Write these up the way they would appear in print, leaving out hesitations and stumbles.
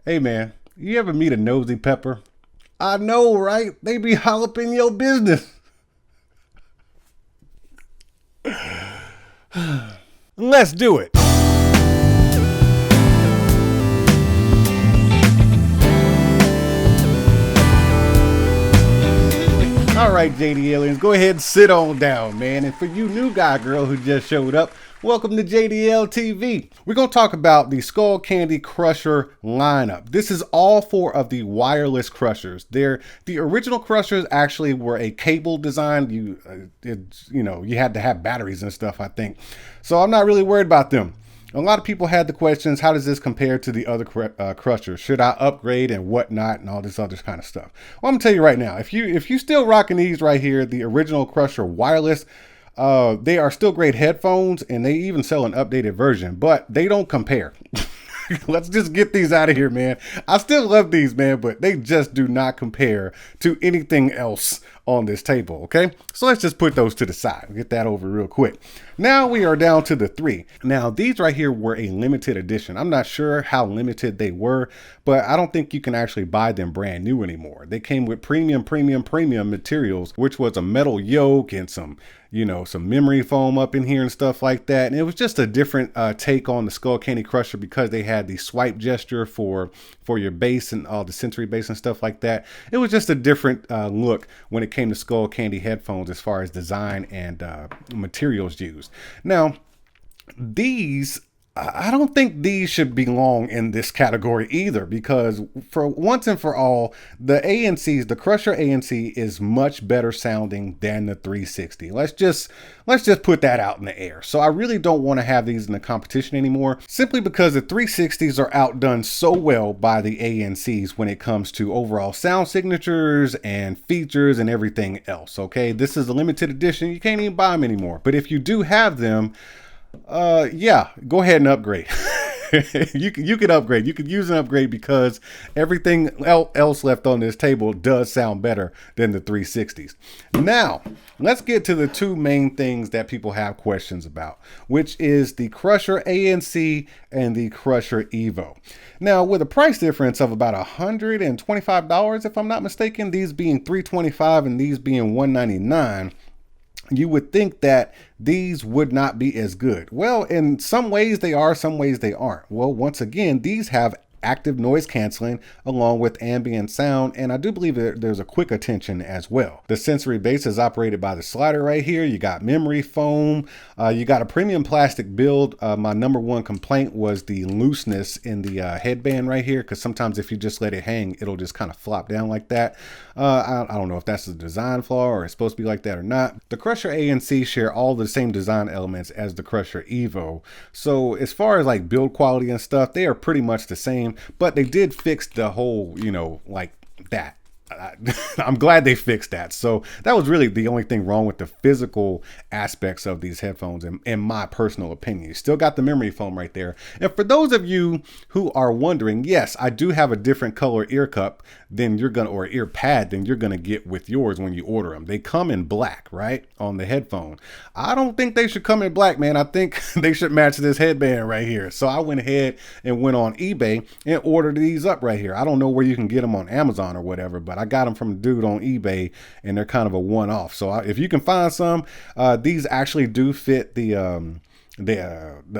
Hey man, you ever meet a nosy pepper? I know, right? They be all up in your business. Let's do it. All right, JDLians, go ahead and sit on down, man. And for you new guy, girl who just showed up, welcome to JDL TV. We're going to talk about the Skullcandy Crusher lineup. This is all four of the wireless crushers. The original crushers actually were a cable design. You had to have batteries and stuff, I think. So I'm not really worried about them. A lot of people had the questions, how does this compare to the other crushers? Should I upgrade and whatnot and all this other kind of stuff? Well, I'm gonna tell you right now, if you still rocking these right here, the original Crusher wireless, they are still great headphones, and they even sell an updated version, but they don't compare. Let's just get these out of here, man. I still love these, man, but they just do not compare to anything else on this table, okay? So let's just put those to the side. Get that over real quick. Now we are down to the three. Now these right here were a limited edition. I'm not sure how limited they were, but I don't think you can actually buy them brand new anymore. They came with premium materials, which was a metal yoke and some memory foam up in here and stuff like that. And it was just a different take on the Skullcandy Crusher because they had the swipe gesture for your bass and all the sensory bass and stuff like that. It was just a different look when it came to Skullcandy headphones as far as design and materials used. Now, I don't think these should belong in this category either, because for once and for all, the ANCs, the Crusher ANC is much better sounding than the 360. Let's just put that out in the air. So I really don't want to have these in the competition anymore, simply because the 360s are outdone so well by the ANCs when it comes to overall sound signatures and features and everything else. Okay, this is a limited edition. You can't even buy them anymore. But if you do have them, yeah, go ahead and upgrade. you can upgrade. You could use an upgrade because everything else left on this table does sound better than the 360s. Now, let's get to the two main things that people have questions about, which is the Crusher ANC and the Crusher Evo. Now, with a price difference of about $125, if I'm not mistaken, these being $325 and these being $199, you would think that these would not be as good. Well, in some ways they are, some ways they aren't. Well, once again, these have active noise canceling along with ambient sound, and I do believe that there's a quick attention as well. The sensory bass is operated by the slider right here. You got memory foam, you got a premium plastic build. My number one complaint was the looseness in the headband right here, because sometimes if you just let it hang, it'll just kind of flop down like that. I don't know if that's a design flaw or it's supposed to be like that or not. The Crusher ANC share all the same design elements as the Crusher Evo, so as far as like build quality and stuff, they are pretty much the same. But they did fix the whole, like that. I'm glad they fixed that. So that was really the only thing wrong with the physical aspects of these headphones, in my personal opinion. You still got the memory foam right there. And for those of you who are wondering, yes, I do have a different color ear cup than you're gonna, or ear pad than you're gonna get with yours when you order them. They come in black, right, on the headphone. I don't think they should come in black, man. I think they should match this headband right here. So I went ahead and went on eBay and ordered these up right here. I don't know where you can get them on Amazon or whatever, but I got them from a dude on eBay, and they're kind of a one-off. So if you can find some, these actually do fit the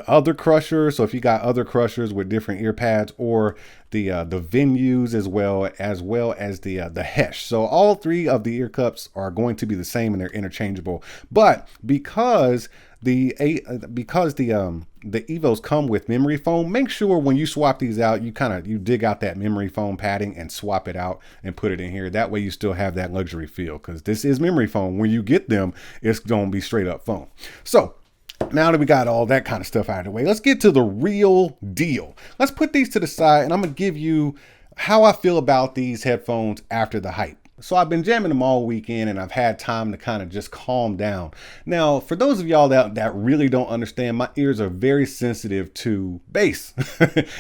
other crusher. So if you got other crushers with different ear pads, or the venues as well as the Hesh. So all three of the ear cups are going to be the same and they're interchangeable. But because the Evos come with memory foam, make sure when you swap these out, you dig out that memory foam padding and swap it out and put it in here. That way you still have that luxury feel, because this is memory foam. When you get them, it's going to be straight up foam. So now that we got all that kind of stuff out of the way, let's get to the real deal. Let's put these to the side, and I'm going to give you how I feel about these headphones after the hype. So I've been jamming them all weekend, and I've had time to kind of just calm down. Now, for those of y'all that really don't understand, my ears are very sensitive to bass,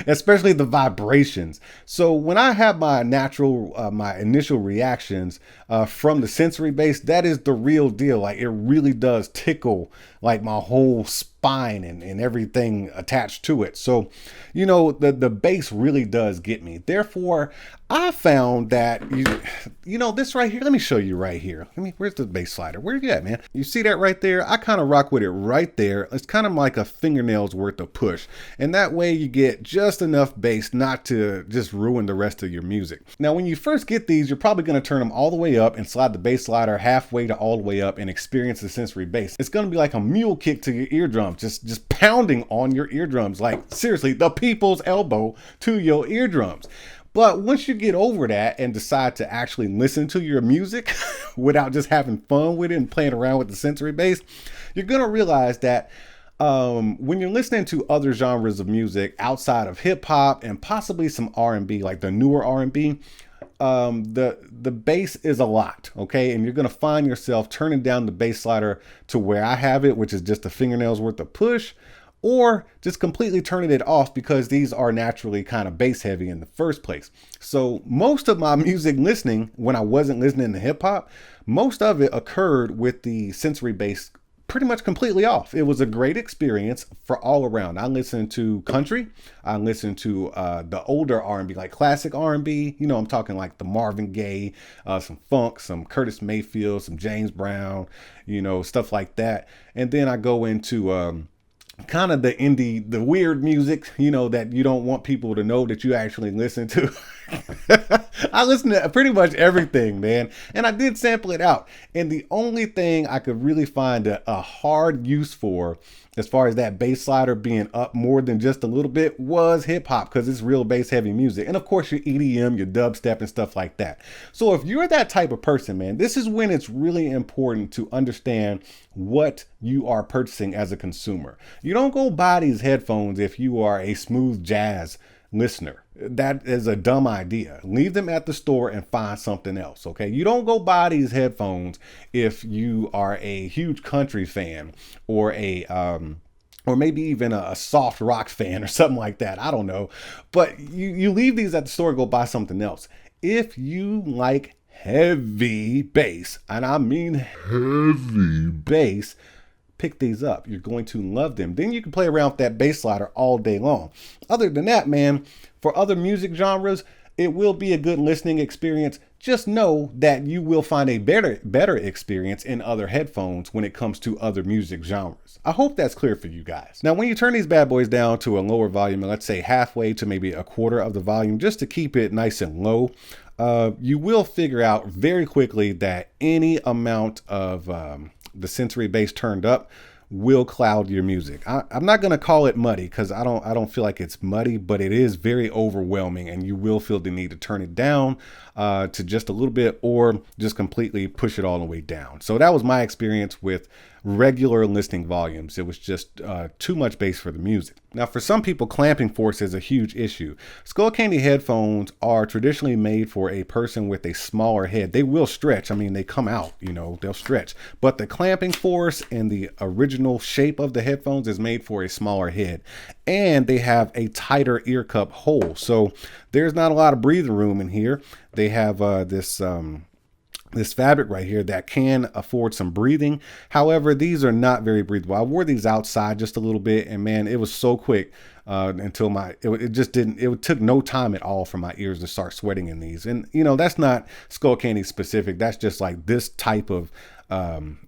especially the vibrations. So when I have my initial reactions from the sensory bass, that is the real deal. Like, it really does tickle like my whole spine and everything attached to it. So, you know, the bass really does get me. Therefore, I found that, you know, this right here, let me show you right here. Where's the bass slider? Where you at, man? You see that right there? I kind of rock with it right there. It's kind of like a fingernail's worth of push. And that way you get just enough bass not to just ruin the rest of your music. Now, when you first get these, you're probably going to turn them all the way up and slide the bass slider halfway to all the way up and experience the sensory bass. It's going to be like a mule kick to your eardrums, just pounding on your eardrums, like seriously, the people's elbow to your eardrums. But once you get over that and decide to actually listen to your music without just having fun with it and playing around with the sensory bass, you're going to realize that when you're listening to other genres of music outside of hip hop and possibly some R&B, like the newer R&B, the bass is a lot, okay? And you're going to find yourself turning down the bass slider to where I have it, which is just a fingernail's worth of push, or just completely turning it off because these are naturally kind of bass heavy in the first place. So most of my music listening, when I wasn't listening to hip hop, most of it occurred with the sensory bass pretty much completely off. It was a great experience for all around. I listened to country. I listened to the older R&B, like classic R&B. You know, I'm talking like the Marvin Gaye, some funk, some Curtis Mayfield, some James Brown, you know, stuff like that. And then I go into kind of the indie, the weird music, you know, that you don't want people to know that you actually listen to. I listen to pretty much everything, man. And I did sample it out. And the only thing I could really find a hard use for, as far as that bass slider being up more than just a little bit, was hip hop, because it's real bass heavy music. And of course your EDM, your dubstep and stuff like that. So if you're that type of person, man, this is when it's really important to understand what you are purchasing as a consumer. You don't go buy these headphones if you are a smooth jazz listener. That is a dumb idea. Leave them at the store and find something else, okay? You don't go buy these headphones if you are a huge country fan or or maybe even a soft rock fan or something like that. I don't know. But you leave these at the store and go buy something else. If you like heavy bass, and I mean heavy bass, pick these up. You're going to love them. Then you can play around with that bass slider all day long. Other than that, man, for other music genres, it will be a good listening experience. Just know that you will find a better experience in other headphones when it comes to other music genres. I hope that's clear for you guys. Now, when you turn these bad boys down to a lower volume, let's say halfway to maybe a quarter of the volume, just to keep it nice and low, you will figure out very quickly that any amount of the sensory bass turned up will cloud your music. I'm not going to call it muddy, because I don't feel like it's muddy, but it is very overwhelming, and you will feel the need to turn it down to just a little bit, or just completely push it all the way down. So that was my experience with regular listening volumes. It was just too much bass for the music. Now, for some people, clamping force is a huge issue. Skullcandy headphones are traditionally made for a person with a smaller head. They will stretch. I mean, they come out, you know, they'll stretch. But the clamping force and the original shape of the headphones is made for a smaller head. And they have a tighter ear cup hole. So there's not a lot of breathing room in here. They have this fabric right here that can afford some breathing. However, these are not very breathable. I wore these outside just a little bit, and man, it was so quick until it took no time at all for my ears to start sweating in these. And you know, that's not Skullcandy specific. That's just like this type of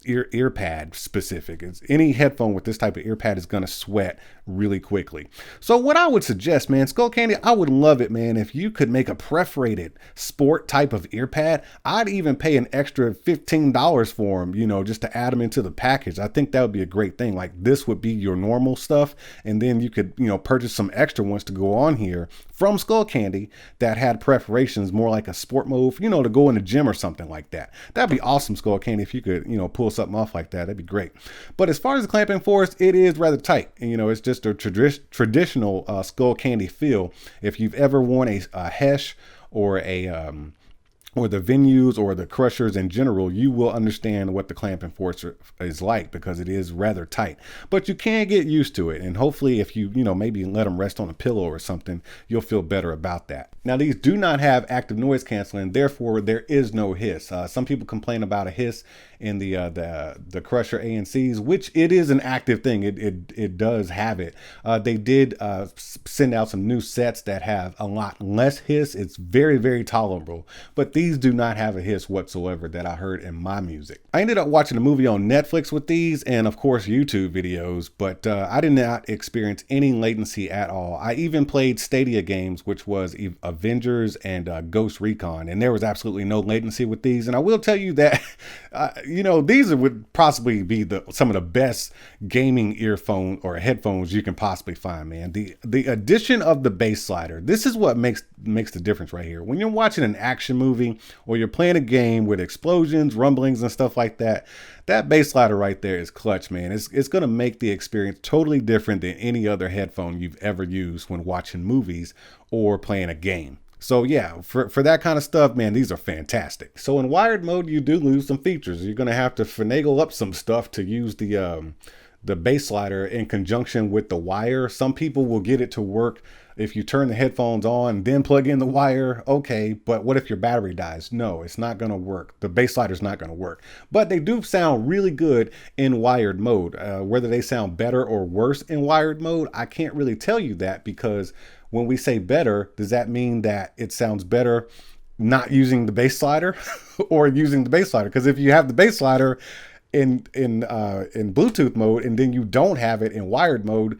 ear pad specific. It's any headphone with this type of ear pad is going to sweat really quickly. So what I would suggest, man, Skullcandy, I would love it, man, if you could make a perforated sport type of ear pad. I'd even pay an extra $15 for them, you know, just to add them into the package. I think that would be a great thing. Like, this would be your normal stuff, and then you could, you know, purchase some extra ones to go on here from Skullcandy that had perforations more like a sport mode, you know, to go in the gym or something like that. That'd be awesome, Skullcandy, if you could, you know, pull something off like that. That'd be great. But as far as the clamping force, it is rather tight, and you know, it's just a traditional Skullcandy feel. If you've ever worn a Hesh or a or the venues or the crushers in general, you will understand what the clamping force is like, because it is rather tight. But you can get used to it, and hopefully if you maybe let them rest on a pillow or something, you'll feel better about that. Now, these do not have active noise canceling, therefore there is no hiss. Some people complain about a hiss in the Crusher ANCs, which it is an active thing. It does have it. They did send out some new sets that have a lot less hiss. It's very, very tolerable, but these do not have a hiss whatsoever that I heard in my music. I ended up watching a movie on Netflix with these, and of course YouTube videos, but I did not experience any latency at all. I even played Stadia games, which was Avengers and Ghost Recon, and there was absolutely no latency with these. And I will tell you that these would possibly be some of the best gaming earphone or headphones you can possibly find, man. The addition of the bass slider, this is what makes the difference right here. When you're watching an action movie or you're playing a game with explosions, rumblings, and stuff like that, that bass slider right there is clutch, man. It's going to make the experience totally different than any other headphone you've ever used when watching movies or playing a game. So yeah, for that kind of stuff, man, these are fantastic. So in wired mode, you do lose some features. You're going to have to finagle up some stuff to use the bass slider in conjunction with the wire. Some people will get it to work if you turn the headphones on, then plug in the wire. Okay, but what if your battery dies? No, it's not going to work. The bass slider is not going to work. But they do sound really good in wired mode. Whether they sound better or worse in wired mode, I can't really tell you that, because when we say better, does that mean that it sounds better not using the bass slider or using the bass slider? Because if you have the bass slider in Bluetooth mode and then you don't have it in wired mode,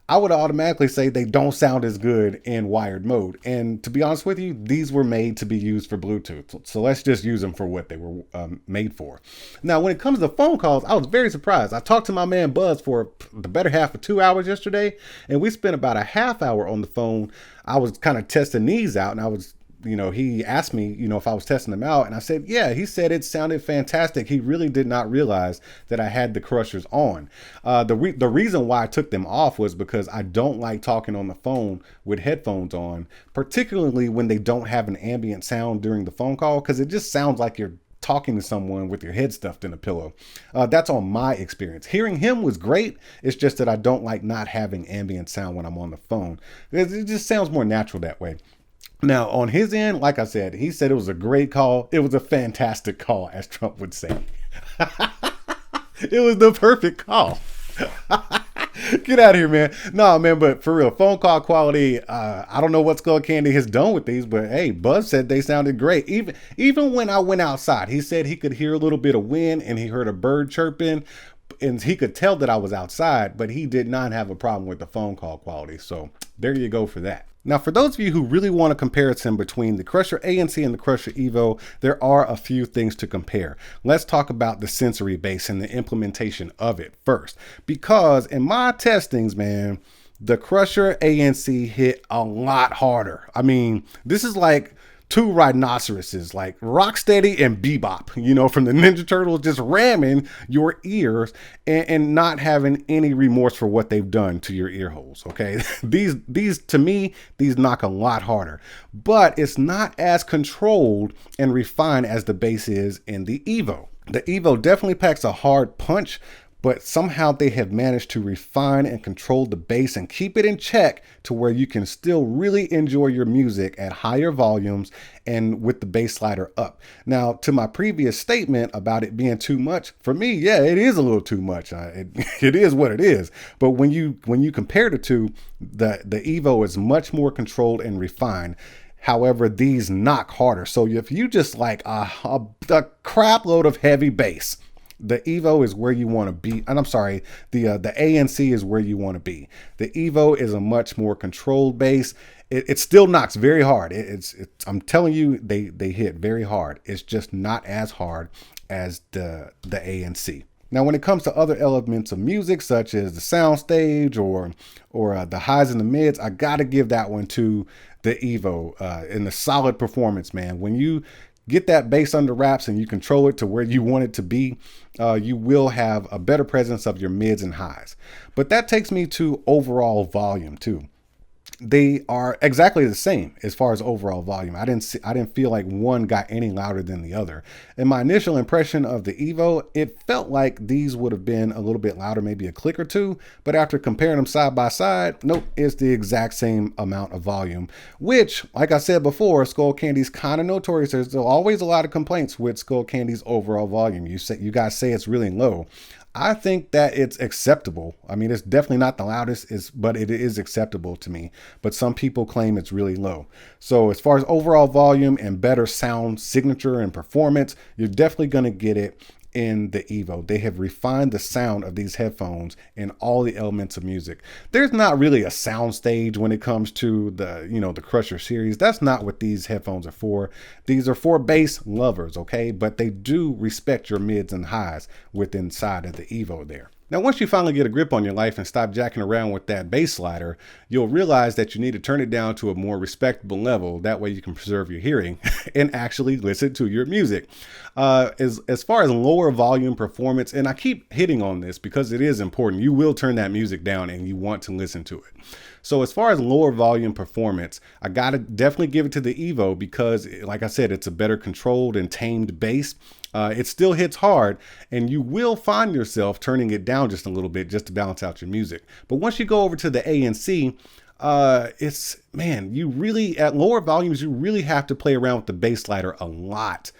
I would automatically say they don't sound as good in wired mode. And to be honest with you, these were made to be used for Bluetooth. So let's just use them for what they were made for. Now, when it comes to phone calls, I was very surprised. I talked to my man Buzz for the better half of 2 hours yesterday, and we spent about a half hour on the phone. I was kind of testing these out, and I was he asked me, if I was testing them out, and I said, yeah. He said it sounded fantastic. He really did not realize that I had the crushers on. The reason why I took them off was because I don't like talking on the phone with headphones on, particularly when they don't have an ambient sound during the phone call, because it just sounds like you're talking to someone with your head stuffed in a pillow. That's on my experience. Hearing him was great. It's just that I don't like not having ambient sound when I'm on the phone. It just sounds more natural that way. Now, on his end, like I said, he said it was a great call. It was a fantastic call, as Trump would say. It was the perfect call. Get out of here, man. No, man, but for real, phone call quality, I don't know what Skullcandy has done with these, but hey, Buzz said they sounded great. Even when I went outside, he said he could hear a little bit of wind and he heard a bird chirping, and he could tell that I was outside, but he did not have a problem with the phone call quality. So there you go for that. Now, for those of you who really want a comparison between the Crusher ANC and the Crusher Evo, there are a few things to compare. Let's talk about the sensory base and the implementation of it first, because in my testings, man, the Crusher ANC hit a lot harder. I mean, this is like two rhinoceroses, like Rocksteady and Bebop, from the Ninja Turtles, just ramming your ears and not having any remorse for what they've done to your ear holes. Okay. These to me, these knock a lot harder, but it's not as controlled and refined as the bass is in the Evo. The Evo definitely packs a hard punch, but somehow they have managed to refine and control the bass and keep it in check to where you can still really enjoy your music at higher volumes and with the bass slider up. Now, to my previous statement about it being too much, for me, yeah, it is a little too much. It is what it is. But when you compare the two, the Evo is much more controlled and refined. However, these knock harder. So if you just like a crap load of heavy bass, the Evo is where you want to be. And I'm sorry, the ANC is where you want to be. The Evo is a much more controlled bass. It still knocks very hard. I'm telling you, they hit very hard. It's just not as hard as the ANC. Now, when it comes to other elements of music, such as the soundstage or the highs and the mids, I got to give that one to the Evo in the solid performance, man. When you get that bass under wraps and you control it to where you want it to be, you will have a better presence of your mids and highs. But that takes me to overall volume too. they are exactly the same as far as overall volume. I didn't feel like one got any louder than the other. In my initial impression of the Evo, it felt like these would have been a little bit louder, maybe a click or two, but after comparing them side by side, nope, it's the exact same amount of volume, which, like I said before, Skullcandy's kind of notorious. There's always a lot of complaints with Skullcandy's overall volume. You guys say it's really low. I think that it's acceptable. I mean, it's definitely not the loudest, but it is acceptable to me. But some people claim it's really low. So as far as overall volume and better sound signature and performance, you're definitely going to get it in the Evo. They have refined the sound of these headphones in all the elements of music. There's not really a sound stage when it comes to the Crusher series. That's not what these headphones are for. These are for bass lovers, okay? But they do respect your mids and highs within inside of the Evo there. Now, once you finally get a grip on your life and stop jacking around with that bass slider, you'll realize that you need to turn it down to a more respectable level. That way you can preserve your hearing and actually listen to your music. As far as lower volume performance, and I keep hitting on this because it is important, you will turn that music down and you want to listen to it. So as far as lower volume performance, I gotta definitely give it to the Evo because, like I said, it's a better controlled and tamed bass. It still hits hard, and you will find yourself turning it down just a little bit just to balance out your music. But once you go over to the ANC, you really, at lower volumes, you really have to play around with the bass slider a lot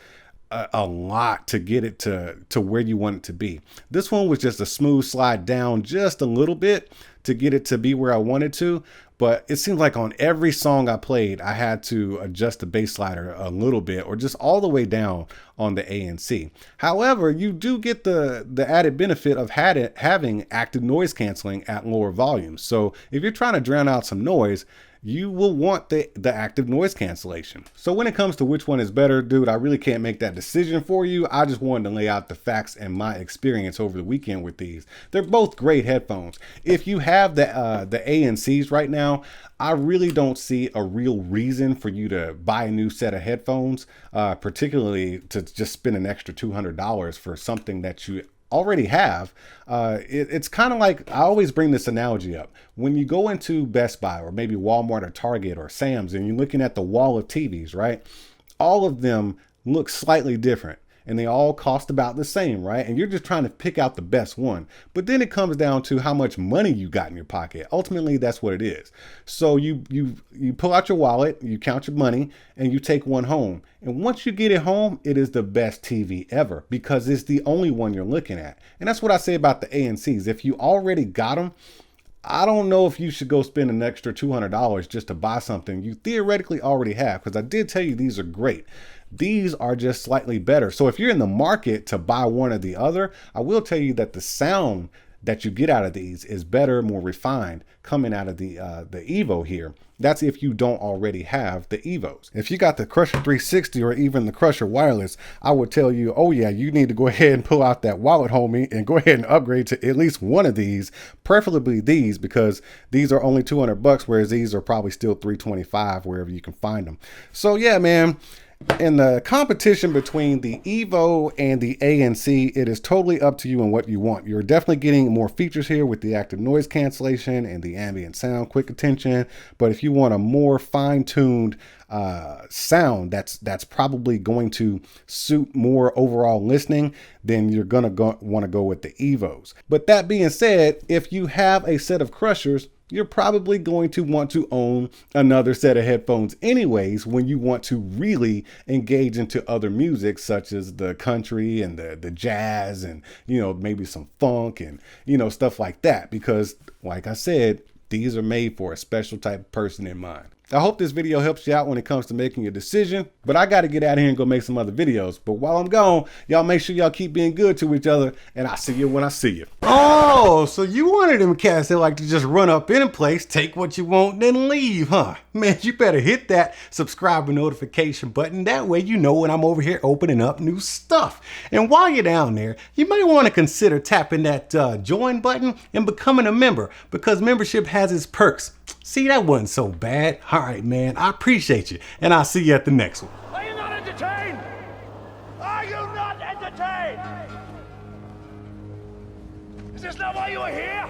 to get it to where you want it to be. This one was just a smooth slide down just a little bit to get it to be where I wanted to. But it seems like on every song I played, I had to adjust the bass slider a little bit or just all the way down on the ANC. However, you do get the added benefit of having active noise canceling at lower volumes. So if you're trying to drown out some noise, you will want the active noise cancellation. So when it comes to which one is better, dude, I really can't make that decision for you. I just wanted to lay out the facts and my experience over the weekend with these. They're both great headphones. If you have the ANCs right now, I really don't see a real reason for you to buy a new set of headphones, particularly to just spend an extra $200 for something that you already have. It's kind of like, I always bring this analogy up. When you go into Best Buy or maybe Walmart or Target or Sam's and you're looking at the wall of TVs, right? All of them look slightly different and they all cost about the same, right? And you're just trying to pick out the best one. But then it comes down to how much money you got in your pocket. Ultimately, that's what it is. So you pull out your wallet, you count your money, and you take one home. And once you get it home, it is the best TV ever because it's the only one you're looking at. And that's what I say about the ANCs. If you already got them, I don't know if you should go spend an extra $200 just to buy something you theoretically already have, because I did tell you these are great. These are just slightly better. So if you're in the market to buy one or the other, I will tell you that the sound that you get out of these is better, more refined coming out of the Evo here. That's if you don't already have the Evos. If you got the Crusher 360 or even the Crusher Wireless, I would tell you, oh yeah, you need to go ahead and pull out that wallet, homie, and go ahead and upgrade to at least one of these, preferably these, because these are only $200, whereas these are probably still $325 wherever you can find them. So yeah, man. In the competition between the Evo and the ANC, it is totally up to you and what you want. You're definitely getting more features here with the active noise cancellation and the ambient sound, quick attention. But if you want a more fine-tuned sound that's probably going to suit more overall listening, then you're gonna want to go with the Evos. But that being said, if you have a set of Crushers, you're probably going to want to own another set of headphones anyways when you want to really engage into other music such as the country and the jazz and, you know, maybe some funk and, you know, stuff like that. Because like I said, these are made for a special type of person in mind. I hope this video helps you out when it comes to making a decision, but I got to get out of here and go make some other videos. But while I'm gone, y'all make sure y'all keep being good to each other, and I'll see you when I see you. Oh, so you wanted them cats that like to just run up in a place, take what you want, then leave, huh? Man, you better hit that subscribe and notification button. That way you know when I'm over here opening up new stuff. And while you're down there, you may want to consider tapping that join button and becoming a member, because membership has its perks. See, that wasn't so bad. All right, man, I appreciate you, and I'll see you at the next one. Are you not entertained? Are you not entertained? Is this not why you are here?